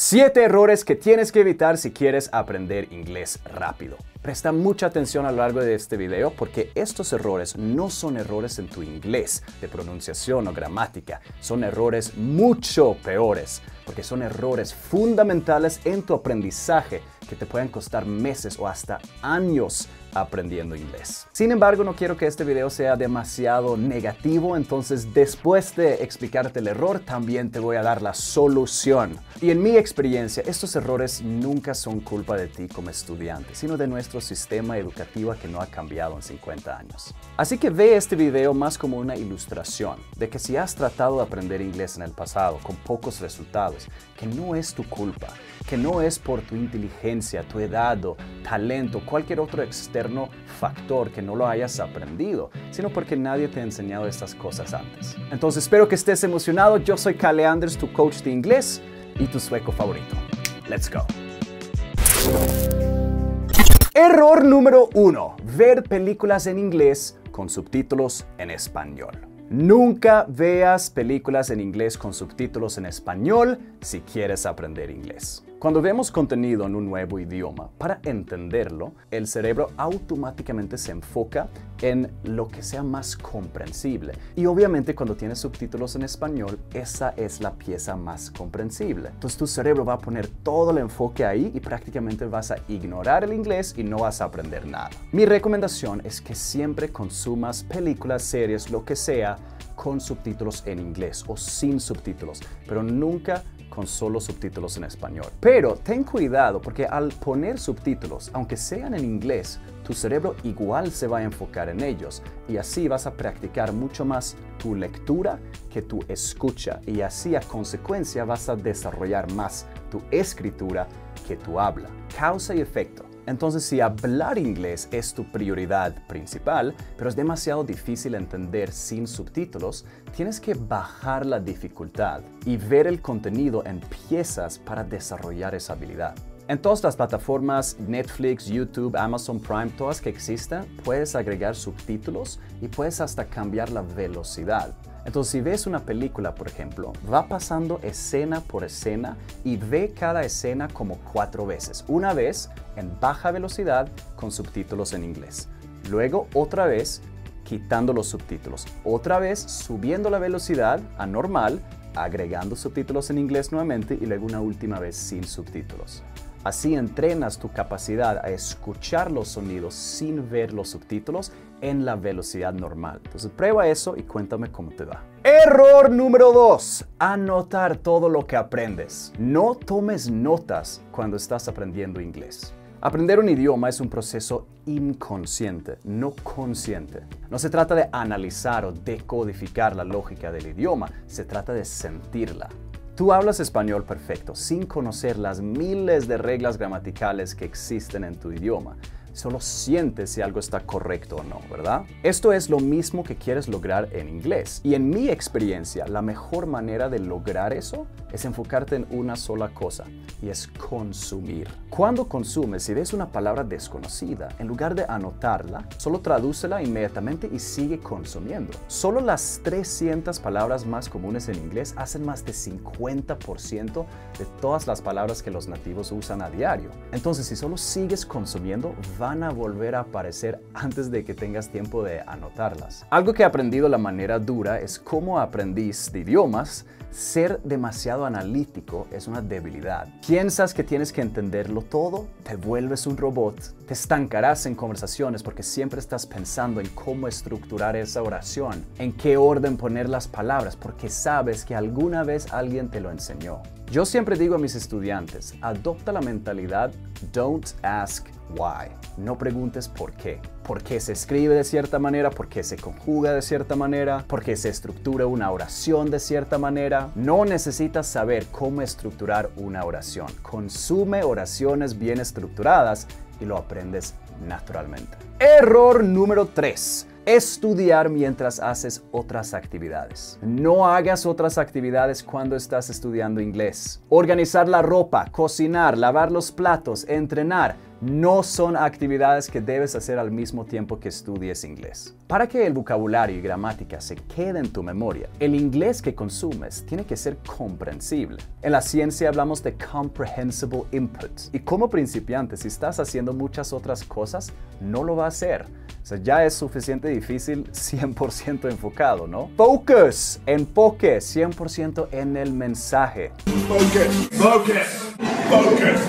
7 errores que tienes que evitar si quieres aprender inglés rápido. Presta mucha atención a lo largo de este video porque estos errores no son errores en tu inglés de pronunciación o gramática, son errores mucho peores porque son errores fundamentales en tu aprendizaje que te pueden costar meses o hasta años aprendiendo inglés. Sin embargo, no quiero que este video sea demasiado negativo, entonces después de explicarte el error, también te voy a dar la solución. Y en mi experiencia, estos errores nunca son culpa de ti como estudiante, sino de nuestro sistema educativo que no ha cambiado en 50 años. Así que ve este video más como una ilustración de que si has tratado de aprender inglés en el pasado con pocos resultados, que no es tu culpa, que no es por tu inteligencia, tu edad o talento, cualquier otro externo factor que no lo hayas aprendido, sino porque nadie te ha enseñado estas cosas antes. Entonces espero que estés emocionado. Yo soy Kalle Anders, tu coach de inglés y tu sueco favorito. Let's go. Error número 1. Ver películas en inglés con subtítulos en español. Nunca veas películas en inglés con subtítulos en español si quieres aprender inglés. Cuando vemos contenido en un nuevo idioma, para entenderlo, el cerebro automáticamente se enfoca en lo que sea más comprensible. Y obviamente cuando tienes subtítulos en español, esa es la pieza más comprensible. Entonces tu cerebro va a poner todo el enfoque ahí y prácticamente vas a ignorar el inglés y no vas a aprender nada. Mi recomendación es que siempre consumas películas, series, lo que sea, con subtítulos en inglés o sin subtítulos, pero nunca con solo subtítulos en español. Pero ten cuidado porque al poner subtítulos, aunque sean en inglés, tu cerebro igual se va a enfocar en ellos y así vas a practicar mucho más tu lectura que tu escucha y así a consecuencia vas a desarrollar más tu escritura que tu habla. Causa y efecto. Entonces, si hablar inglés es tu prioridad principal, pero es demasiado difícil entender sin subtítulos, tienes que bajar la dificultad y ver el contenido en piezas para desarrollar esa habilidad. En todas las plataformas, Netflix, YouTube, Amazon Prime, todas que existen, puedes agregar subtítulos y puedes hasta cambiar la velocidad. Entonces, si ves una película, por ejemplo, va pasando escena por escena y ve cada escena como 4 veces. Una vez en baja velocidad con subtítulos en inglés. Luego otra vez quitando los subtítulos. Otra vez subiendo la velocidad a normal, agregando subtítulos en inglés nuevamente y luego una última vez sin subtítulos. Así entrenas tu capacidad a escuchar los sonidos sin ver los subtítulos en la velocidad normal. Entonces prueba eso y cuéntame cómo te va. Error número 2. Anotar todo lo que aprendes. No tomes notas cuando estás aprendiendo inglés. Aprender un idioma es un proceso inconsciente, no consciente. No se trata de analizar o decodificar la lógica del idioma, se trata de sentirla. Tú hablas español perfecto, sin conocer las miles de reglas gramaticales que existen en tu idioma. Solo sientes si algo está correcto o no, ¿verdad? Esto es lo mismo que quieres lograr en inglés. Y en mi experiencia, la mejor manera de lograr eso es enfocarte en una sola cosa, y es consumir. Cuando consumes, si ves una palabra desconocida, en lugar de anotarla, solo tradúcela inmediatamente y sigue consumiendo. Solo las 300 palabras más comunes en inglés hacen más de 50% de todas las palabras que los nativos usan a diario. Entonces, si solo sigues consumiendo, van a volver a aparecer antes de que tengas tiempo de anotarlas. Algo que he aprendido de la manera dura es cómo aprendiz de idiomas, ser demasiado analítico es una debilidad. Piensas que tienes que entenderlo todo, te vuelves un robot, te estancarás en conversaciones porque siempre estás pensando en cómo estructurar esa oración, en qué orden poner las palabras, porque sabes que alguna vez alguien te lo enseñó. Yo siempre digo a mis estudiantes, adopta la mentalidad don't ask why. No preguntes por qué. ¿Por qué se escribe de cierta manera? ¿Por qué se conjuga de cierta manera? ¿Por qué se estructura una oración de cierta manera? No necesitas saber cómo estructurar una oración. Consume oraciones bien estructuradas y lo aprendes naturalmente. Error número 3. Estudiar mientras haces otras actividades. No hagas otras actividades cuando estás estudiando inglés. Organizar la ropa, cocinar, lavar los platos, entrenar. No son actividades que debes hacer al mismo tiempo que estudies inglés. Para que el vocabulario y gramática se quede en tu memoria, el inglés que consumes tiene que ser comprensible. En la ciencia hablamos de comprehensible input. Y como principiante, si estás haciendo muchas otras cosas, no lo va a hacer. O sea, ya es suficiente difícil 100% enfocado, ¿no? Focus, enfoque 100% en el mensaje. Focus, focus, focus,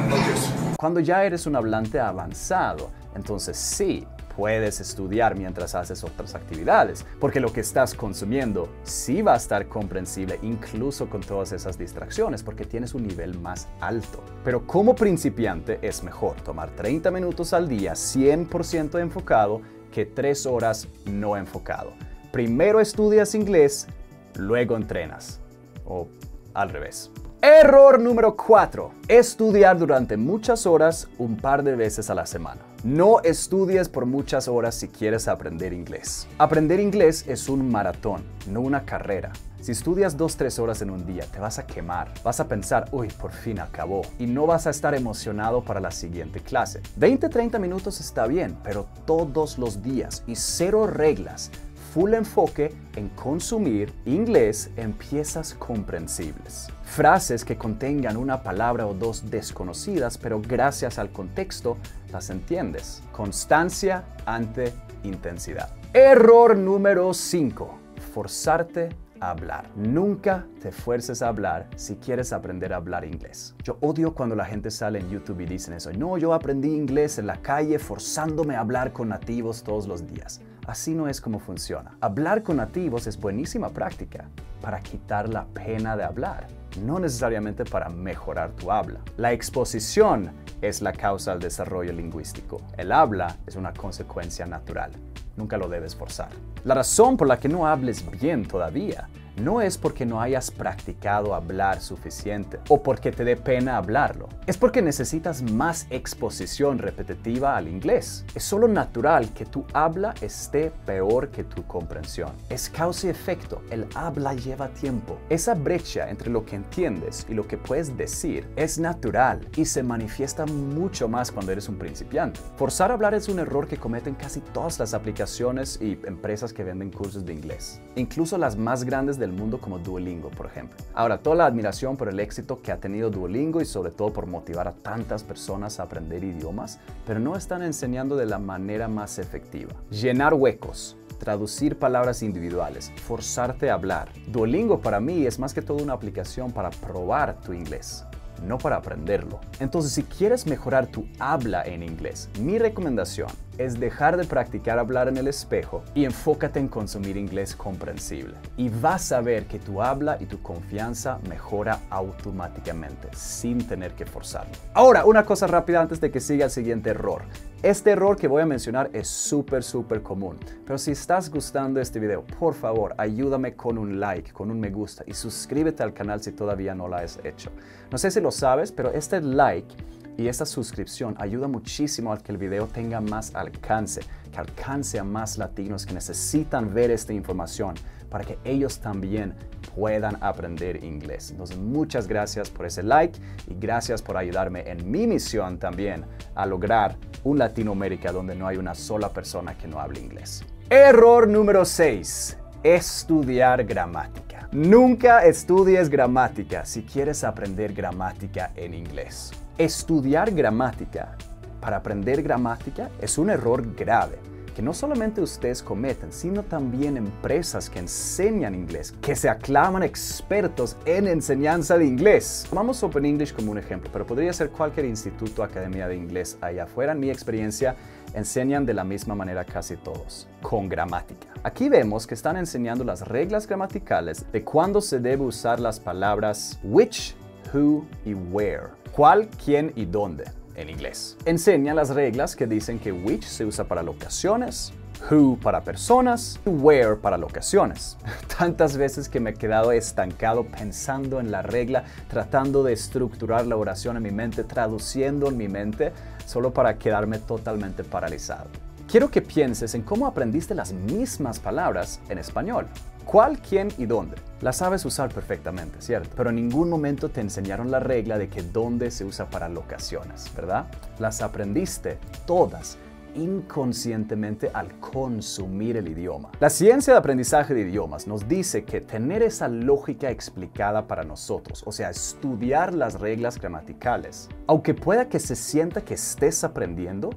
focus. Cuando ya eres un hablante avanzado, entonces sí, puedes estudiar mientras haces otras actividades, porque lo que estás consumiendo sí va a estar comprensible incluso con todas esas distracciones, porque tienes un nivel más alto. Pero como principiante es mejor tomar 30 minutos al día 100% enfocado que 3 horas no enfocado. Primero estudias inglés, luego entrenas. O al revés. Error número 4. Estudiar durante muchas horas un par de veces a la semana. No estudies por muchas horas si quieres aprender inglés. Aprender inglés es un maratón, no una carrera. Si estudias 2-3 horas en un día, te vas a quemar. Vas a pensar, uy, por fin acabó. Y no vas a estar emocionado para la siguiente clase. 20-30 minutos está bien, pero todos los días y 0 reglas. Full enfoque en consumir inglés en piezas comprensibles. Frases que contengan una palabra o dos desconocidas, pero gracias al contexto las entiendes. Constancia ante intensidad. Error número 5. Forzarte a hablar. Nunca te fuerces a hablar si quieres aprender a hablar inglés. Yo odio cuando la gente sale en YouTube y dicen eso. No, yo aprendí inglés en la calle forzándome a hablar con nativos todos los días. Así no es como funciona. Hablar con nativos es buenísima práctica para quitar la pena de hablar, no necesariamente para mejorar tu habla. La exposición es la causa del desarrollo lingüístico. El habla es una consecuencia natural. Nunca lo debes forzar. La razón por la que no hables bien todavía no es porque no hayas practicado hablar suficiente o porque te dé pena hablarlo. Es porque necesitas más exposición repetitiva al inglés. Es solo natural que tu habla esté peor que tu comprensión. Es causa y efecto. El habla lleva tiempo. Esa brecha entre lo que entiendes y lo que puedes decir es natural y se manifiesta mucho más cuando eres un principiante. Forzar a hablar es un error que cometen casi todas las aplicaciones y empresas que venden cursos de inglés. Incluso las más grandes del mundo como Duolingo, por ejemplo. Ahora, toda la admiración por el éxito que ha tenido Duolingo y sobre todo por motivar a tantas personas a aprender idiomas, pero no están enseñando de la manera más efectiva. Llenar huecos, traducir palabras individuales, forzarte a hablar. Duolingo para mí es más que todo una aplicación para probar tu inglés, no para aprenderlo. Entonces, si quieres mejorar tu habla en inglés, mi recomendación es dejar de practicar hablar en el espejo y enfócate en consumir inglés comprensible. Y vas a ver que tu habla y tu confianza mejora automáticamente, sin tener que forzarlo. Ahora, una cosa rápida antes de que siga el siguiente error. Este error que voy a mencionar es súper común, pero si estás gustando este video, por favor, ayúdame con un like, con un me gusta y suscríbete al canal si todavía no lo has hecho. No sé si lo sabes, pero este like y esta suscripción ayuda muchísimo a que el video tenga más alcance, que alcance a más latinos que necesitan ver esta información para que ellos también puedan aprender inglés. Entonces, muchas gracias por ese like y gracias por ayudarme en mi misión también a lograr un Latinoamérica donde no hay una sola persona que no hable inglés. Error número 6. Estudiar gramática. Nunca estudies gramática si quieres aprender gramática en inglés. Estudiar gramática para aprender gramática es un error grave que no solamente ustedes cometen, sino también empresas que enseñan inglés, que se aclaman expertos en enseñanza de inglés. Tomamos Open English como un ejemplo, pero podría ser cualquier instituto o academia de inglés allá afuera. En mi experiencia, enseñan de la misma manera casi todos, con gramática. Aquí vemos que están enseñando las reglas gramaticales de cuándo se debe usar las palabras which, who y where. ¿Cuál, quién y dónde? En inglés. Enseña las reglas que dicen que which se usa para locaciones, who para personas y where para locaciones. Tantas veces que me he quedado estancado pensando en la regla, tratando de estructurar la oración en mi mente, traduciendo en mi mente, solo para quedarme totalmente paralizado. Quiero que pienses en cómo aprendiste las mismas palabras en español. ¿Cuál, quién y dónde? La sabes usar perfectamente, ¿cierto? Pero en ningún momento te enseñaron la regla de que dónde se usa para locaciones, ¿verdad? Las aprendiste todas inconscientemente al consumir el idioma. La ciencia de aprendizaje de idiomas nos dice que tener esa lógica explicada para nosotros, o sea, estudiar las reglas gramaticales, aunque pueda que se sienta que estés aprendiendo,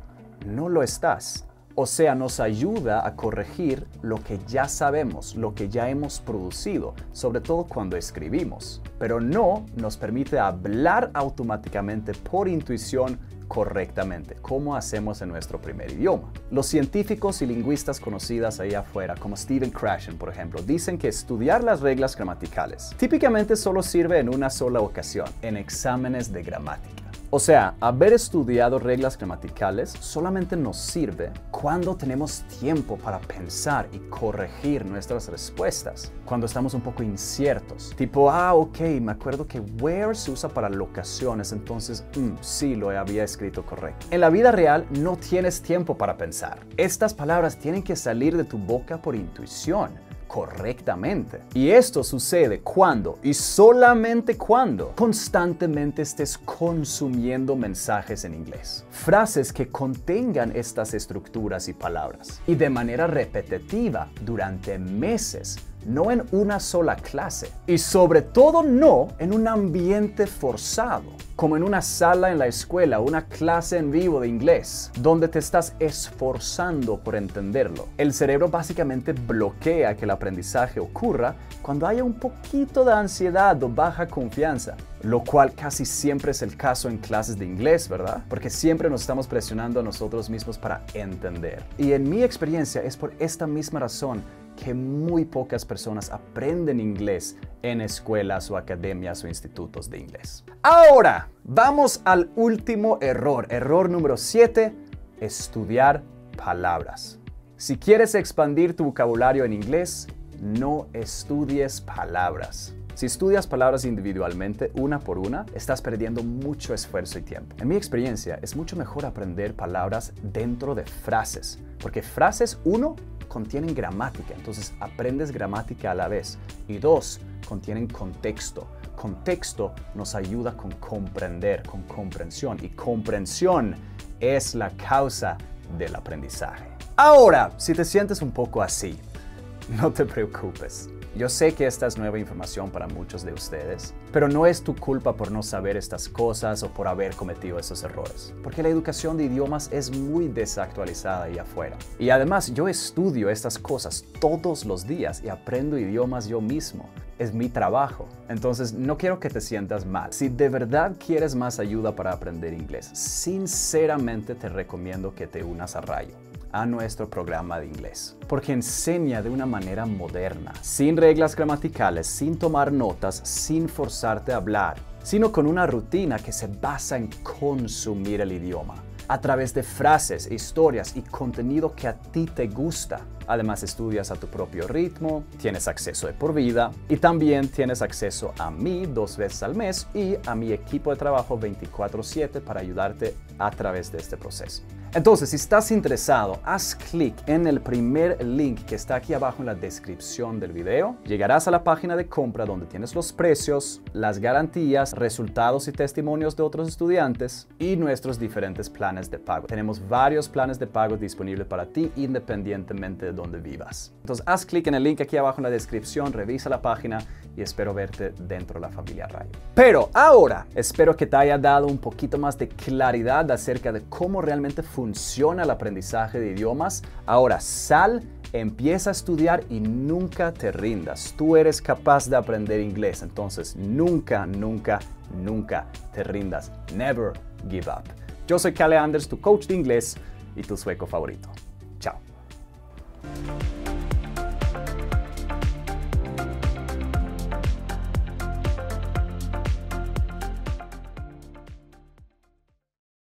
no lo estás. O sea, nos ayuda a corregir lo que ya sabemos, lo que ya hemos producido, sobre todo cuando escribimos. Pero no nos permite hablar automáticamente por intuición correctamente, como hacemos en nuestro primer idioma. Los científicos y lingüistas conocidas ahí afuera, como Stephen Krashen, por ejemplo, dicen que estudiar las reglas gramaticales típicamente solo sirve en una sola ocasión, en exámenes de gramática. O sea, haber estudiado reglas gramaticales solamente nos sirve cuando tenemos tiempo para pensar y corregir nuestras respuestas. Cuando estamos un poco inciertos. Tipo, ok, me acuerdo que where se usa para locaciones, entonces, sí, lo había escrito correcto. En la vida real no tienes tiempo para pensar. Estas palabras tienen que salir de tu boca por intuición. Correctamente. Y esto sucede cuando, y solamente cuando, constantemente estés consumiendo mensajes en inglés. Frases que contengan estas estructuras y palabras. Y de manera repetitiva durante meses. No en una sola clase. Y sobre todo no en un ambiente forzado, como en una sala en la escuela, una clase en vivo de inglés, donde te estás esforzando por entenderlo. El cerebro básicamente bloquea que el aprendizaje ocurra cuando haya un poquito de ansiedad o baja confianza, lo cual casi siempre es el caso en clases de inglés, ¿verdad? Porque siempre nos estamos presionando a nosotros mismos para entender. Y en mi experiencia es por esta misma razón que muy pocas personas aprenden inglés en escuelas o academias o institutos de inglés. Ahora, vamos al último error. Error número 7, estudiar palabras. Si quieres expandir tu vocabulario en inglés, no estudies palabras. Si estudias palabras individualmente, una por una, estás perdiendo mucho esfuerzo y tiempo. En mi experiencia, es mucho mejor aprender palabras dentro de frases, porque frases, 1, contienen gramática, entonces aprendes gramática a la vez. Y 2, contienen contexto. Contexto nos ayuda con comprender, con comprensión. Y comprensión es la causa del aprendizaje. Ahora, si te sientes un poco así, no te preocupes. Yo sé que esta es nueva información para muchos de ustedes, pero no es tu culpa por no saber estas cosas o por haber cometido esos errores, porque la educación de idiomas es muy desactualizada ahí afuera. Y además, yo estudio estas cosas todos los días y aprendo idiomas yo mismo. Es mi trabajo. Entonces, no quiero que te sientas mal. Si de verdad quieres más ayuda para aprender inglés, sinceramente te recomiendo que te unas a Rayo, a nuestro programa de inglés, porque enseña de una manera moderna, sin reglas gramaticales, sin tomar notas, sin forzarte a hablar, sino con una rutina que se basa en consumir el idioma, a través de frases, historias y contenido que a ti te gusta. Además, estudias a tu propio ritmo, tienes acceso de por vida y también tienes acceso a mí 2 veces al mes y a mi equipo de trabajo 24/7 para ayudarte a través de este proceso. Entonces, si estás interesado, haz clic en el primer link que está aquí abajo en la descripción del video. Llegarás a la página de compra donde tienes los precios, las garantías, resultados y testimonios de otros estudiantes y nuestros diferentes planes de pago. Tenemos varios planes de pago disponibles para ti independientemente de donde vivas. Entonces, haz clic en el link aquí abajo en la descripción, revisa la página y espero verte dentro de la familia Rayo. Pero ahora, espero que te haya dado un poquito más de claridad acerca de cómo realmente funciona el aprendizaje de idiomas. Ahora sal, empieza a estudiar y nunca te rindas. Tú eres capaz de aprender inglés, entonces nunca, nunca, nunca te rindas. Never give up. Yo soy Kalle Anders, tu coach de inglés y tu sueco favorito. Chao.